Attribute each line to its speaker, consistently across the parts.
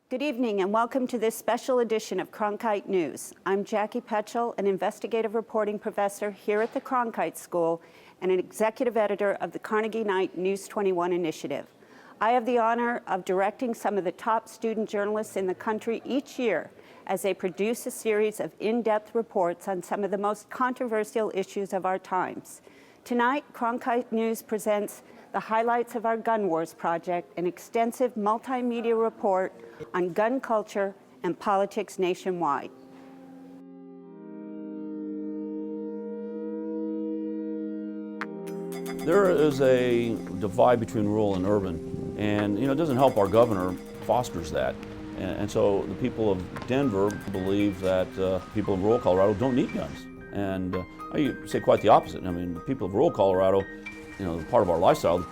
Speaker 1: Good evening and welcome to this special edition of Cronkite News. I'm Jackie Petchel, an investigative reporting professor here at the Cronkite School and an executive editor of the Carnegie Knight News 21 initiative. I have the honor of directing some of the top student journalists in the country each year as they produce a series of in-depth reports on some of the most controversial issues of our times. Tonight, Cronkite News presents the highlights of our Gun Wars project, an extensive multimedia report on gun culture and politics nationwide.
Speaker 2: There is a divide between rural and urban, and it doesn't help our governor fosters that. And so the people of Denver believe that people of rural Colorado don't need guns. And I say quite the opposite. I mean, the people of rural Colorado, part of our lifestyle.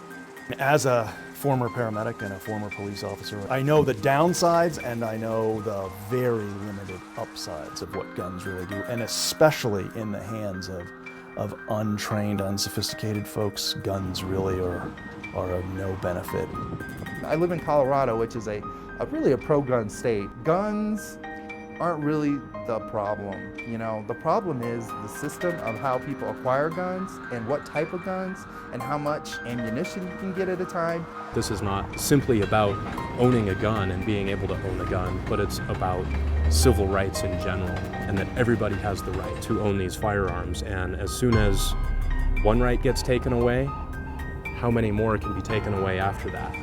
Speaker 3: As a former paramedic and a former police officer, I know the downsides and I know the very limited upsides of what guns really do, and especially in the hands of untrained, unsophisticated folks, guns really are of no benefit.
Speaker 4: I live in Colorado, which is really a pro-gun state. Guns aren't really the problem. The problem is the system of how people acquire guns and what type of guns and how much ammunition you can get at a time.
Speaker 5: This is not simply about owning a gun and being able to own a gun, but it's about civil rights in general, and that everybody has the right to own these firearms. And as soon as one right gets taken away, how many more can be taken away after that?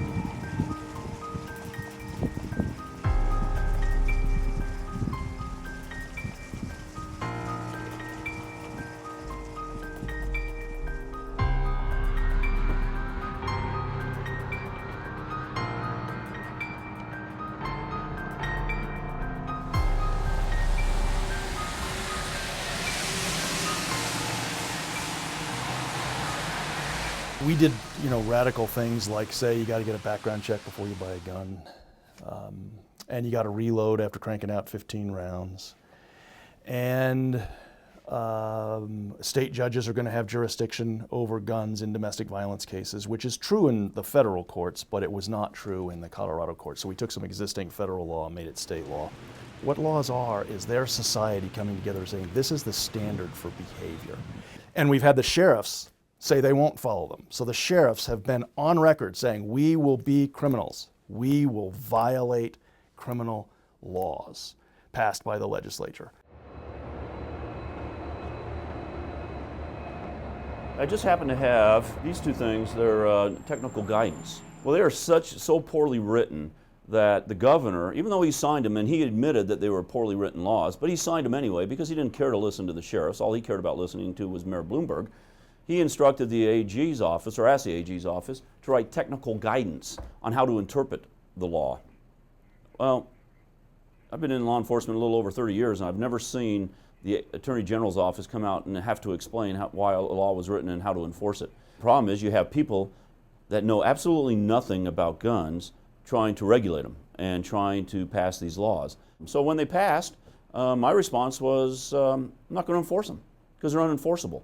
Speaker 3: We did, radical things like say you got to get a background check before you buy a gun, and you got to reload after cranking out 15 rounds. And state judges are going to have jurisdiction over guns in domestic violence cases, which is true in the federal courts, but it was not true in the Colorado courts. So we took some existing federal law and made it state law. What laws are is their society coming together saying this is the standard for behavior. And we've had the sheriffs say they won't follow them. So the sheriffs have been on record saying we will be criminals. We will violate criminal laws passed by the legislature.
Speaker 2: I just happen to have these two things. They're technical guidance. Well, they are so poorly written that the governor, even though he signed them, and he admitted that they were poorly written laws, but he signed them anyway because he didn't care to listen to the sheriffs. All he cared about listening to was Mayor Bloomberg. He instructed the AG's office, or asked the AG's office, to write technical guidance on how to interpret the law. Well, I've been in law enforcement a little over 30 years, and I've never seen the Attorney General's office come out and have to explain why a law was written and how to enforce it. The problem is you have people that know absolutely nothing about guns trying to regulate them and trying to pass these laws. So when they passed, my response was, I'm not going to enforce them because they're unenforceable.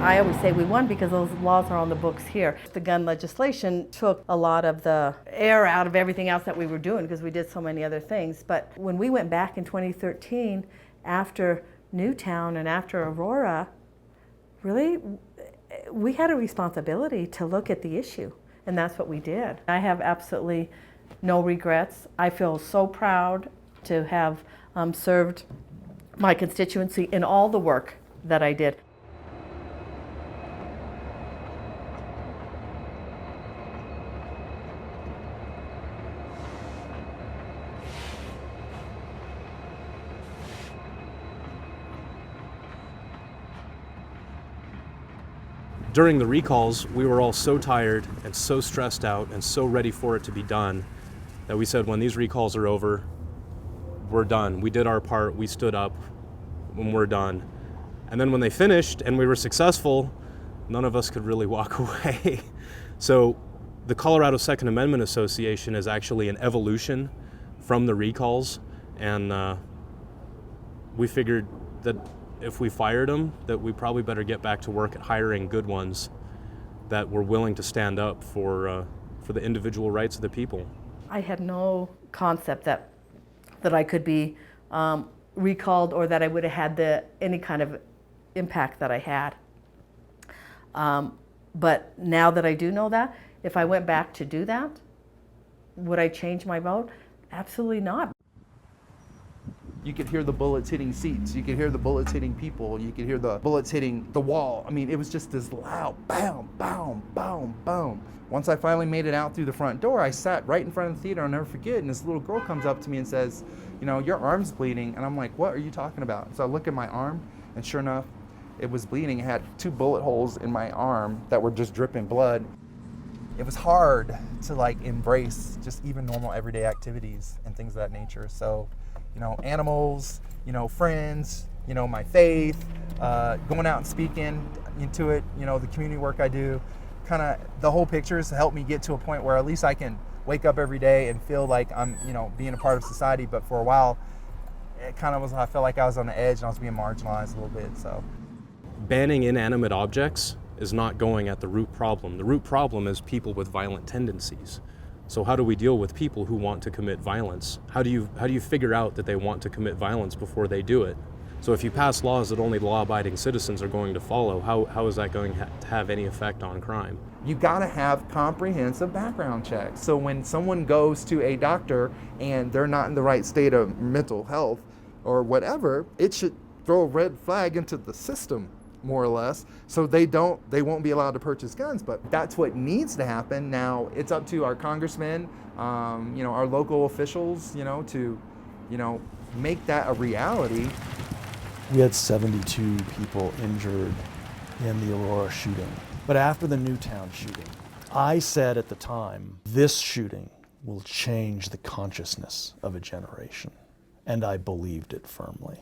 Speaker 6: I always say we won because those laws are on the books here. The gun legislation took a lot of the air out of everything else that we were doing because we did so many other things. But when we went back in 2013 after Newtown and after Aurora, really, we had a responsibility to look at the issue, and that's what we did. I have absolutely no regrets. I feel so proud to have served my constituency in all the work that I did.
Speaker 5: During the recalls, we were all so tired and so stressed out and so ready for it to be done that we said, when these recalls are over, we're done. We did our part, we stood up, when we're done. And then when they finished and we were successful, none of us could really walk away. So the Colorado Second Amendment Association is actually an evolution from the recalls, and we figured that if we fired them, that we probably better get back to work at hiring good ones that were willing to stand up for for the individual rights of the people.
Speaker 6: I had no concept that I could be recalled or that I would have had any kind of impact that I had. But now that I do know that, if I went back to do that, would I change my vote? Absolutely not.
Speaker 4: You could hear the bullets hitting seats. You could hear the bullets hitting people. You could hear the bullets hitting the wall. I mean, it was just this loud bam, bam, bam, bam. Once I finally made it out through the front door, I sat right in front of the theater, I'll never forget, and this little girl comes up to me and says, you know, your arm's bleeding. And I'm like, what are you talking about? So I look at my arm, and sure enough, it was bleeding. It had 2 bullet holes in my arm that were just dripping blood. It was hard to like embrace just even normal everyday activities and things of that nature. So, you know, animals, you know, friends, you know, my faith, going out and speaking into it, you know, the community work I do, kind of the whole picture has helped me get to a point where at least I can wake up every day and feel like I'm, you know, being a part of society. But for a while, it kind of was, I felt like I was on the edge and I was being marginalized a little bit, so.
Speaker 5: Banning inanimate objects is not going at the root problem. The root problem is people with violent tendencies. So how do we deal with people who want to commit violence? How do you figure out that they want to commit violence before they do it? So if you pass laws that only law-abiding citizens are going to follow, how is that going to have any effect on crime?
Speaker 4: You gotta have comprehensive background checks. So when someone goes to a doctor and they're not in the right state of mental health or whatever, it should throw a red flag into the system, more or less, so they won't be allowed to purchase guns. But that's what needs to happen. Now it's up to our congressmen, you know, our local officials, you know, to, you know, make that a reality.
Speaker 3: We had 72 people injured in the Aurora shooting. But after the Newtown shooting, I said at the time, this shooting will change the consciousness of a generation. And I believed it firmly.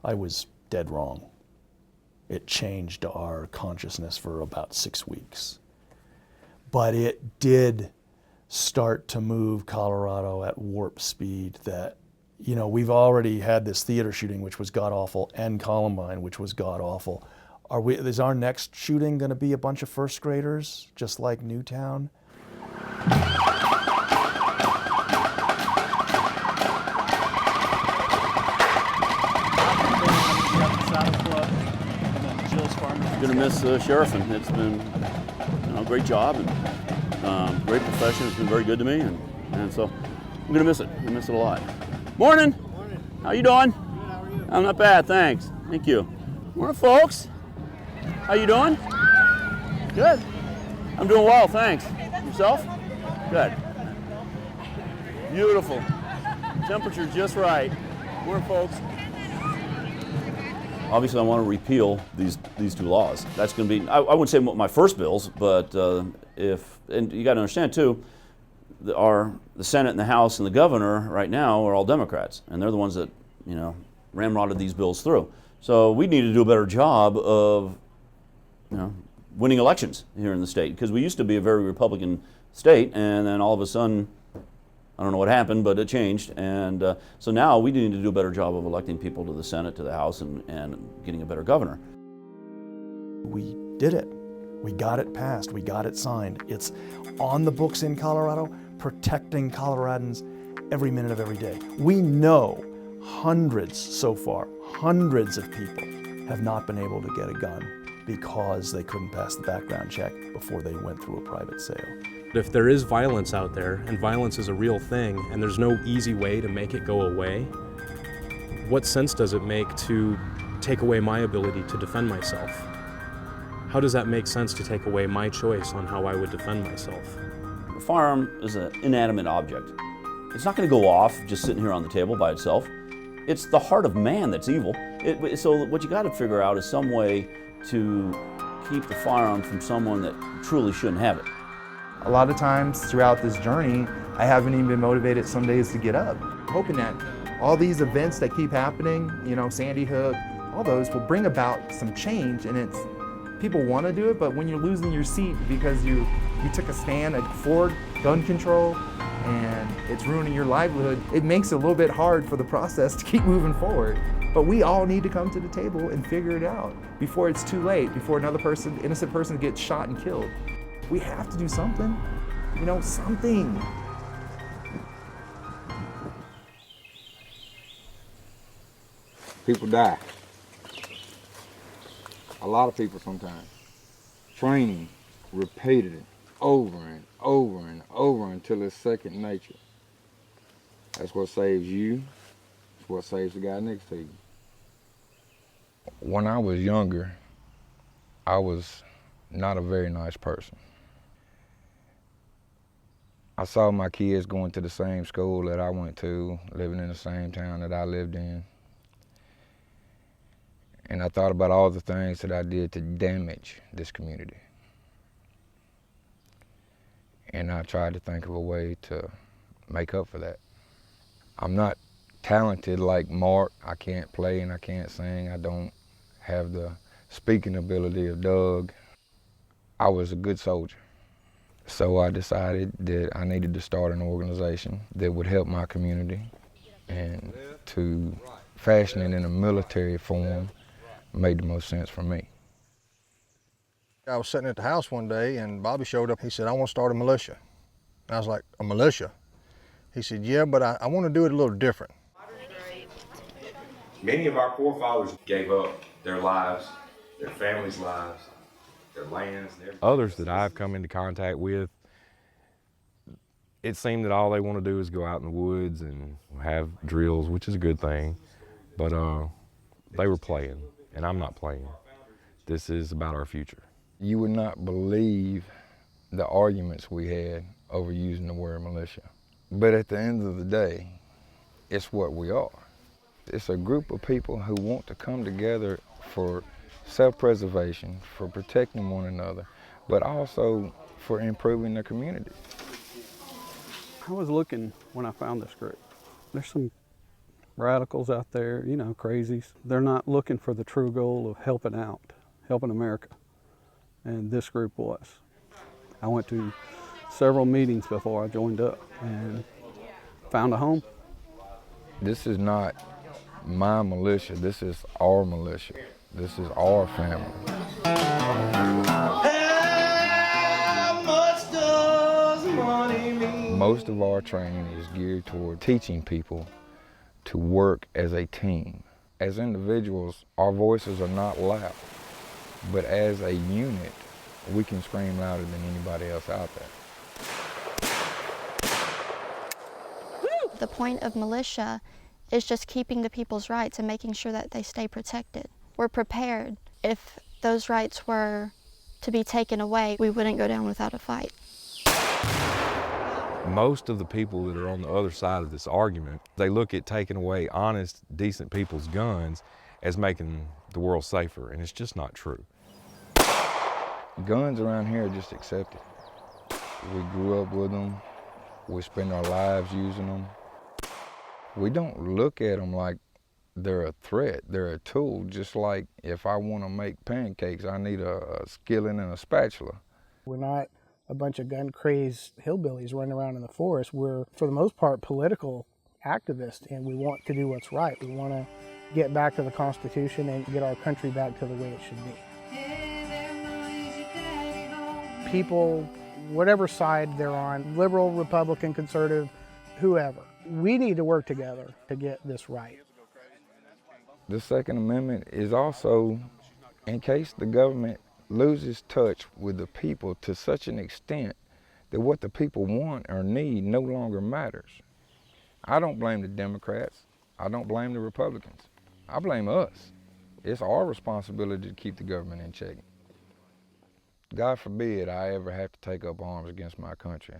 Speaker 3: I was dead wrong. It changed our consciousness for about 6 weeks. But it did start to move Colorado at warp speed that, you know, we've already had this theater shooting, which was god-awful, and Columbine, which was god-awful. Is our next shooting going to be a bunch of first graders, just like Newtown?
Speaker 2: Going to miss the sheriff, and it's been, you know, a great job and great profession. It's been very good to me, and so I'm going to miss it. I miss it a lot. Morning. Morning. How you doing? Good. How are you? I'm not bad, thanks. Thank you. Morning, folks. How you doing? Good. I'm doing well, thanks. Yourself? Good. Beautiful. Temperature's just right. Morning, folks. Obviously, I want to repeal these 2 laws. That's going to be, I wouldn't say my first bills, but and you got to understand too, the Senate and the House and the governor right now are all Democrats, and they're the ones that, you know, ramrodded these bills through. So we need to do a better job of, you know, winning elections here in the state, because we used to be a very Republican state, and then all of a sudden, I don't know what happened, but it changed, and so now we need to do a better job of electing people to the Senate, to the House, and getting a better governor.
Speaker 3: We did it. We got it passed. We got it signed. It's on the books in Colorado, protecting Coloradans every minute of every day. We know hundreds so far, hundreds of people have not been able to get a gun because they couldn't pass the background check before they went through a private sale.
Speaker 5: If there is violence out there, and violence is a real thing, and there's no easy way to make it go away, what sense does it make to take away my ability to defend myself? How does that make sense to take away my choice on how I would defend myself?
Speaker 2: A firearm is an inanimate object. It's not going to go off just sitting here on the table by itself. It's the heart of man that's evil. So what you got to figure out is some way to keep the firearm from someone that truly shouldn't have it.
Speaker 4: A lot of times throughout this journey, I haven't even been motivated some days to get up. Hoping that all these events that keep happening, you know, Sandy Hook, all those will bring about some change, and it's, people want to do it, but when you're losing your seat because you took a stand for gun control and it's ruining your livelihood, it makes it a little bit hard for the process to keep moving forward. But we all need to come to the table and figure it out before it's too late, before another person, innocent person gets shot and killed. We have to do something. You know, something.
Speaker 7: People die. A lot of people sometimes. Training repeated over and over and over until it's second nature. That's what saves you. It's what saves the guy next to you. When I was younger, I was not a very nice person. I saw my kids going to the same school that I went to, living in the same town that I lived in. And I thought about all the things that I did to damage this community. And I tried to think of a way to make up for that. I'm not talented like Mark. I can't play and I can't sing. I don't have the speaking ability of Doug. I was a good soldier. So I decided that I needed to start an organization that would help my community, and to fashion it in a military form made the most sense for me.
Speaker 8: I was sitting at the house one day and Bobby showed up. He said, I want to start a militia. And I was like, a militia? He said, yeah, but I want to do it a little different.
Speaker 9: Many of our forefathers gave up their lives, their families' lives, their lands, and everything.
Speaker 5: Others that I've come into contact with, it seemed that all they want to do is go out in the woods and have drills, which is a good thing, but they were playing, and I'm not playing. This is about our future.
Speaker 7: You would not believe the arguments we had over using the word militia. But at the end of the day, it's what we are. It's a group of people who want to come together for self-preservation, for protecting one another, but also for improving the community.
Speaker 10: I was looking when I found this group. There's some radicals out there, you know, crazies. They're not looking for the true goal of helping out, helping America. And this group was. I went to several meetings before I joined up and found a home.
Speaker 7: This is not my militia, this is our militia. This is our family.
Speaker 11: How much does money mean?
Speaker 7: Most of our training is geared toward teaching people to work as a team. As individuals, our voices are not loud, but as a unit, we can scream louder than anybody else out there.
Speaker 12: The point of militia is just keeping the people's rights and making sure that they stay protected. We're prepared. If those rights were to be taken away, we wouldn't go down without a fight.
Speaker 5: Most of the people that are on the other side of this argument, they look at taking away honest, decent people's guns as making the world safer, and it's just not true.
Speaker 7: Guns around here are just accepted. We grew up with them. We spend our lives using them. We don't look at them like they're a threat. They're a tool, just like if I want to make pancakes, I need a skillet and a spatula.
Speaker 13: We're not a bunch of gun-crazed hillbillies running around in the forest. We're, for the most part, political activists, and we want to do what's right. We want to get back to the Constitution and get our country back to the way it should be. People, whatever side they're on, liberal, Republican, conservative, whoever, we need to work together to get this right.
Speaker 7: The Second Amendment is also in case the government loses touch with the people to such an extent that what the people want or need no longer matters. I don't blame the Democrats. I don't blame the Republicans. I blame us. It's our responsibility to keep the government in check. God forbid I ever have to take up arms against my country.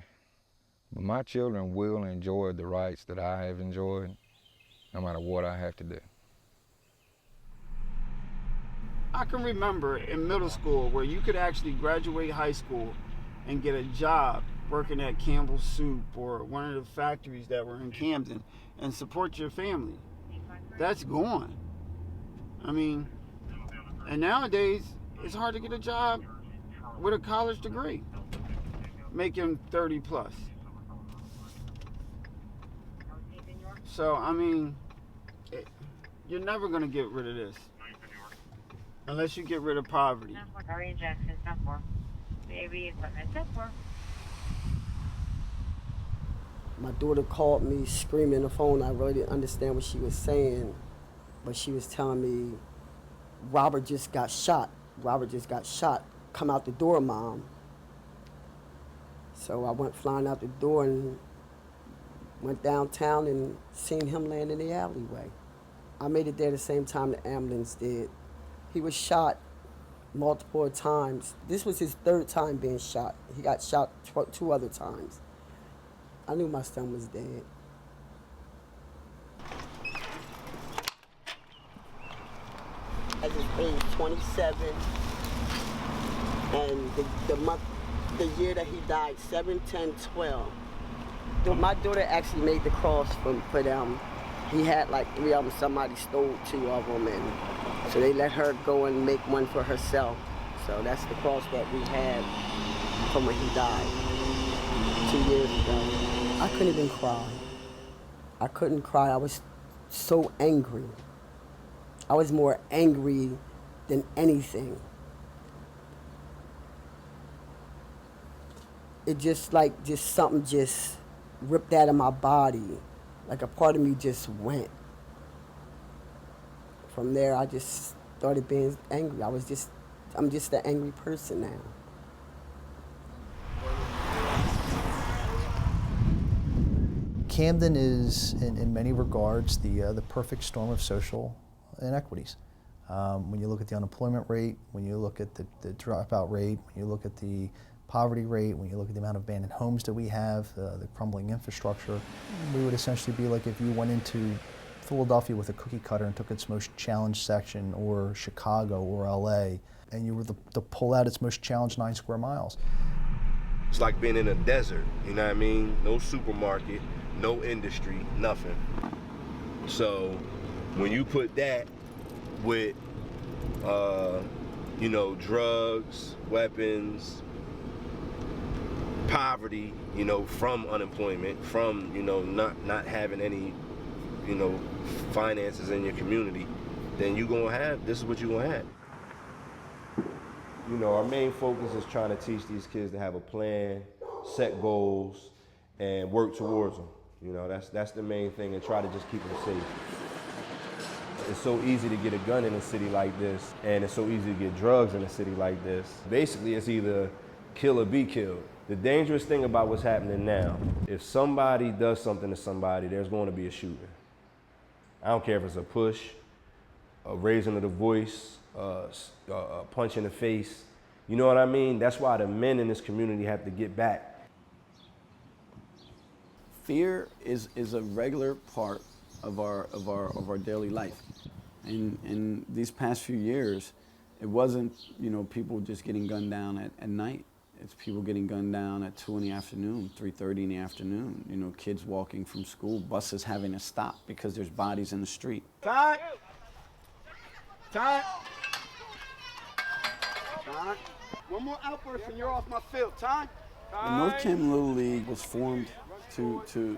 Speaker 7: But my children will enjoy the rights that I have enjoyed, no matter what I have to do.
Speaker 14: I can remember in middle school where you could actually graduate high school and get a job working at Campbell's Soup or one of the factories that were in Camden and support your family. That's gone. I mean, and nowadays it's hard to get a job with a college degree, making 30 plus. So, I mean, you're never gonna get rid of this. Unless you get rid of poverty.
Speaker 15: My daughter called me screaming on the phone. I really didn't understand what she was saying, but she was telling me, Robert just got shot. Robert just got shot. Come out the door, Mom. So I went flying out the door and went downtown and seen him laying in the alleyway. I made it there the same time the ambulance did. He was shot multiple times. This was his third time being shot. He got shot two other times. I knew my son was dead. At his age 27, and the year that he died, 7/10/12. My daughter actually made the cross for them. He had like 3 of them. Somebody stole 2 of them, and so they let her go and make one for herself. So that's the cross that we had from when he died 2 years ago. I couldn't even cry. I couldn't cry. I was so angry. I was more angry than anything. It just something just ripped out of my body. Like a part of me just went. From there, I just started being angry. I'm just an angry person now.
Speaker 16: Camden is, in many regards, the perfect storm of social inequities. When you look at the unemployment rate, when you look at the dropout rate, when you look at the poverty rate, when you look at the amount of abandoned homes that we have, the crumbling infrastructure, we would essentially be like if you went into Philadelphia with a cookie cutter and took its most challenged section, or Chicago or LA, and you were to pull out its most challenged 9 square miles.
Speaker 17: It's like being in a desert, you know what I mean? No supermarket, no industry, nothing. So when you put that with, drugs, weapons, poverty, from unemployment, from, not having any, finances in your community, then this is what you're gonna have. Our main focus is trying to teach these kids to have a plan, set goals, and work towards them. That's the main thing, and try to just keep them safe. It's so easy to get a gun in a city like this, and it's so easy to get drugs in a city like this. Basically, it's either kill or be killed. The dangerous thing about what's happening now, if somebody does something to somebody, there's going to be a shooting. I don't care if it's a push, a raising of the voice, a punch in the face. You know what I mean? That's why the men in this community have to get back.
Speaker 18: Fear is a regular part of our daily life. And in these past few years, it wasn't, people just getting gunned down at night. It's people getting gunned down at 2 in the afternoon, 3:30 in the afternoon. Kids walking from school, buses having to stop because there's bodies in the street.
Speaker 14: Time. One more outburst and you're off my field. Time.
Speaker 18: The North Camden Little League was formed to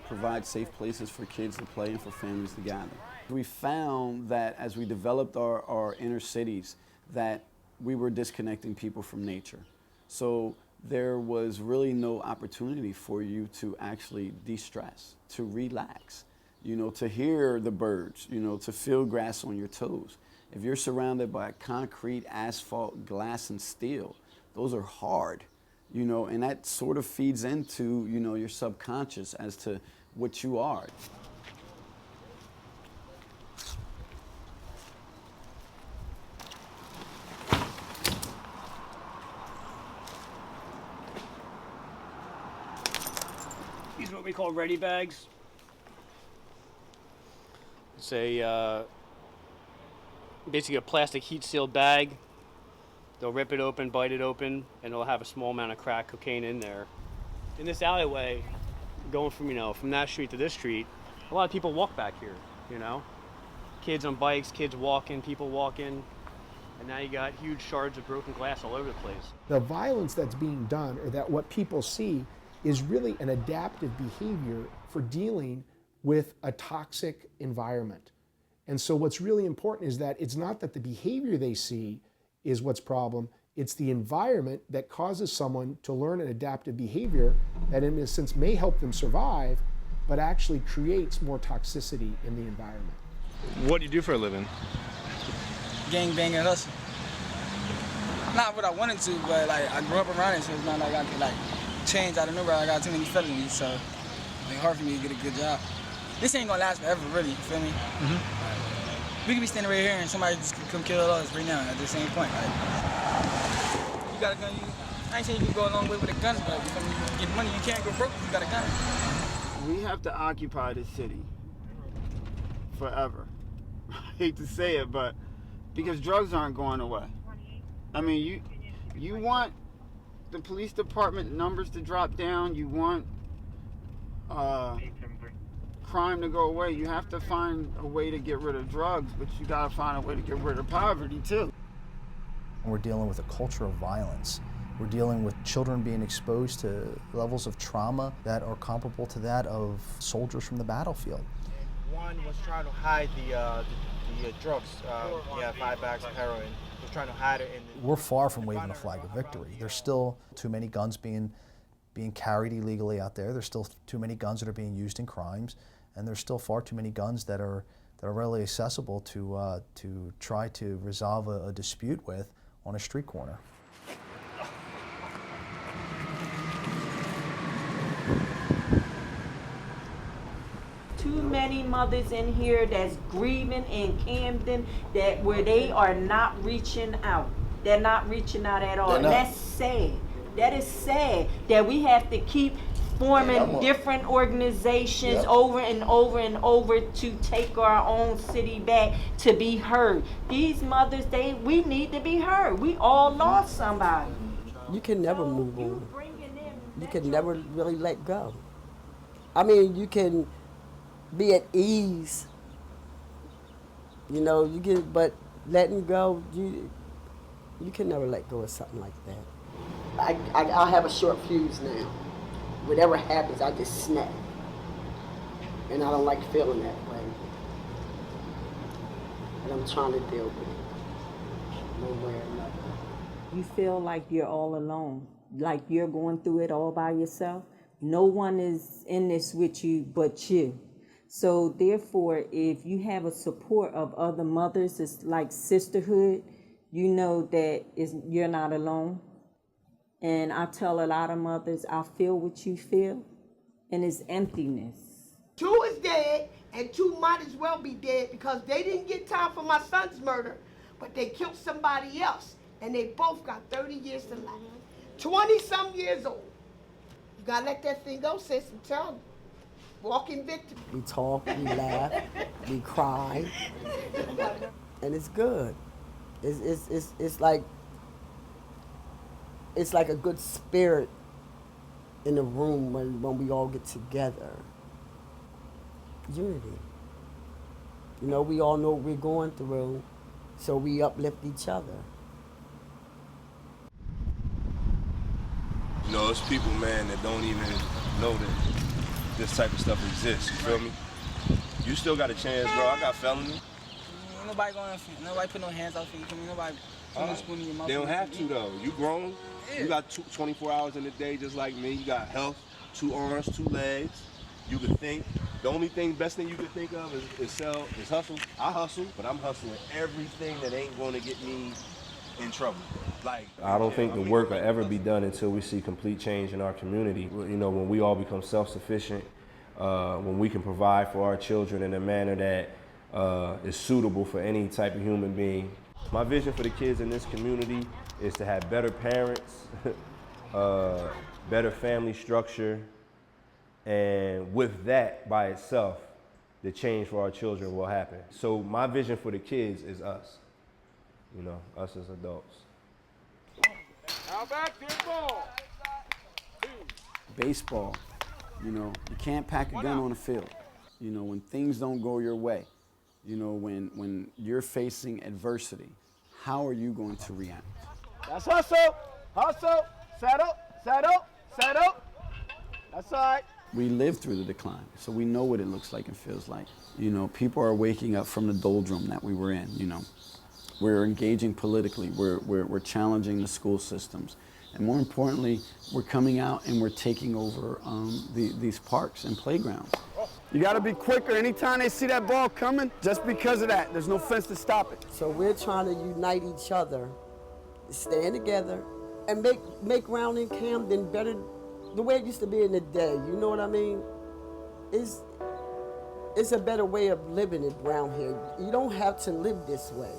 Speaker 18: provide safe places for kids to play and for families to gather. We found that as we developed our inner cities, that we were disconnecting people from nature. So there was really no opportunity for you to actually de-stress, to relax, to hear the birds, to feel grass on your toes. If you're surrounded by concrete, asphalt, glass, and steel, those are hard, and that sort of feeds into, your subconscious as to what you are.
Speaker 19: These are what we call ready bags. It's basically a plastic heat sealed bag. They'll rip it open, bite it open, and they'll have a small amount of crack cocaine in there. In this alleyway, going from that street to this street, a lot of people walk back here, Kids on bikes, kids walking, people walking, and now you got huge shards of broken glass all over the place.
Speaker 20: The violence that's being done, or that what people see, is really an adaptive behavior for dealing with a toxic environment. And so what's really important is that it's not that the behavior they see is what's problem, It's the environment that causes someone to learn an adaptive behavior that in a sense may help them survive, but actually creates more toxicity in the environment.
Speaker 21: What do you do for a living?
Speaker 22: Gang banging hustle. Not what I wanted to, but like I grew up around it, so it's not like I could like change out of nowhere. I got too many felonies, so it's hard for me to get a good job. This ain't gonna last forever, really. You feel me? We could be standing right here and somebody just could come kill us right now at the same point. Like, you got a gun, I ain't saying you can go a long way with a gun, but you feel me? You get money, you can't go broke if you got a gun.
Speaker 14: We have to occupy this city forever. I hate to say it, but because drugs aren't going away. I mean, you want the police department numbers to drop down, you want crime to go away, you have to find a way to get rid of drugs, but you gotta find a way to get rid of poverty too.
Speaker 16: We're dealing with a culture of violence. We're dealing with children being exposed to levels of trauma that are comparable to that of soldiers from the battlefield.
Speaker 23: One was trying to hide the drugs. He had 5 bags of heroin. He was trying to hide it.
Speaker 16: We're far from waving a flag of victory. There's still too many guns being carried illegally out there. There's still too many guns that are being used in crimes, and there's still far too many guns that are readily accessible to try to resolve a dispute with on a street corner.
Speaker 24: Too many mothers in here that's grieving in Camden where they are not reaching out. They're not reaching out at all. And that's sad. That is sad that we have to keep forming different organizations over and over and over to take our own city back to be heard. These mothers, we need to be heard. We all lost somebody.
Speaker 15: You can never move on. You can never really let go. I mean, you can be at ease, you know, but letting go, you can never let go of something like that. I have a short fuse now. Whatever happens, I just snap. And I don't like feeling that way. And I'm trying to deal with it, one way or another.
Speaker 24: You feel like you're all alone, like you're going through it all by yourself. No one is in this with you but you. So therefore, if you have a support of other mothers, it's like sisterhood, you know that you're not alone. And I tell a lot of mothers, I feel what you feel, and it's emptiness.
Speaker 25: 2 is dead, and 2 might as well be dead because they didn't get time for my son's murder, but they killed somebody else, and they both got 30 years to life. 20-some years old. You gotta let that thing go, sis, I'm telling you. Walking victim.
Speaker 15: We talk, we laugh, we cry, and it's good. It's like a good spirit in the room when we all get together. Unity. You know, we all know what we're going through, so we uplift each other.
Speaker 17: You know, it's people, man, that don't even know that this type of stuff exists, you feel me? You still got a chance, bro. I got felony.
Speaker 22: Ain't nobody nobody put no hands out for you. Nobody put no spoon in your mouth.
Speaker 17: They don't have to, though. You grown.
Speaker 22: Yeah.
Speaker 17: You got 24 hours in a day just like me. You got health, 2 arms, 2 legs. You can think. The only best thing you can think of is hustle. I hustle, but I'm hustling everything that ain't going to get me in trouble. I don't think the work will ever be done until we see complete change in our community. You know, when we all become self-sufficient, when we can provide for our children in a manner that is suitable for any type of human being. My vision for the kids in this community is to have better parents, better family structure, and with that by itself, the change for our children will happen. So my vision for the kids is us, you know, us as adults.
Speaker 11: Now back to ball.
Speaker 18: Baseball, you know, you can't pack a gun on the field. You know, when things don't go your way, you know, when you're facing adversity, how are you going to react?
Speaker 11: That's hustle, settle. That's all right.
Speaker 18: We lived through the decline, so we know what it looks like and feels like. You know, people are waking up from the doldrum that we were in, you know. We're engaging politically. We're challenging the school systems. And more importantly, we're coming out and we're taking over these parks and playgrounds.
Speaker 22: You got to be quicker anytime they see that ball coming, just because of that. There's no fence to stop it.
Speaker 15: So we're trying to unite each other, stand together, and make Round and Camden better the way it used to be in the day. You know what I mean? It's a better way of living around here. You don't have to live this way.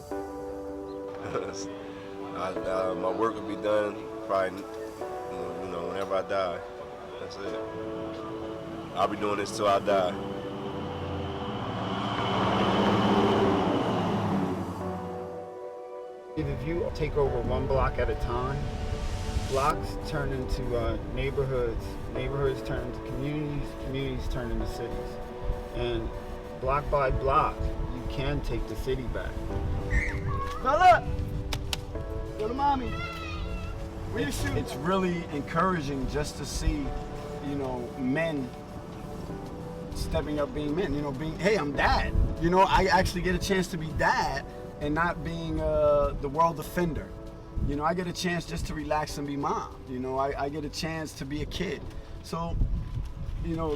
Speaker 17: My work will be done probably, whenever I die. That's it. I'll be doing this till I die.
Speaker 14: If you take over one block at a time, blocks turn into neighborhoods, neighborhoods turn into communities, communities turn into cities. And block by block, you can take the city back.
Speaker 22: Now look! Go to mommy. Where you shooting?
Speaker 18: It's really encouraging just to see, men stepping up being men, being, hey, I'm dad. I actually get a chance to be dad and not being the world defender. I get a chance just to relax and be mom. I get a chance to be a kid. So,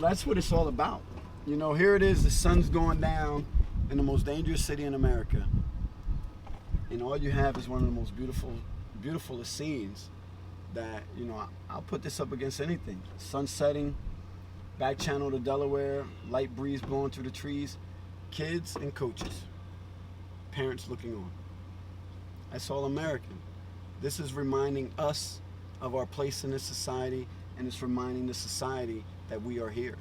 Speaker 18: that's what it's all about. Here it is, the sun's going down in the most dangerous city in America. And all you have is one of the most beautiful scenes that, I'll put this up against anything. Sun setting, back channel to Delaware, light breeze blowing through the trees, kids and coaches, parents looking on. That's all American. This is reminding us of our place in this society, and it's reminding the society that we are here.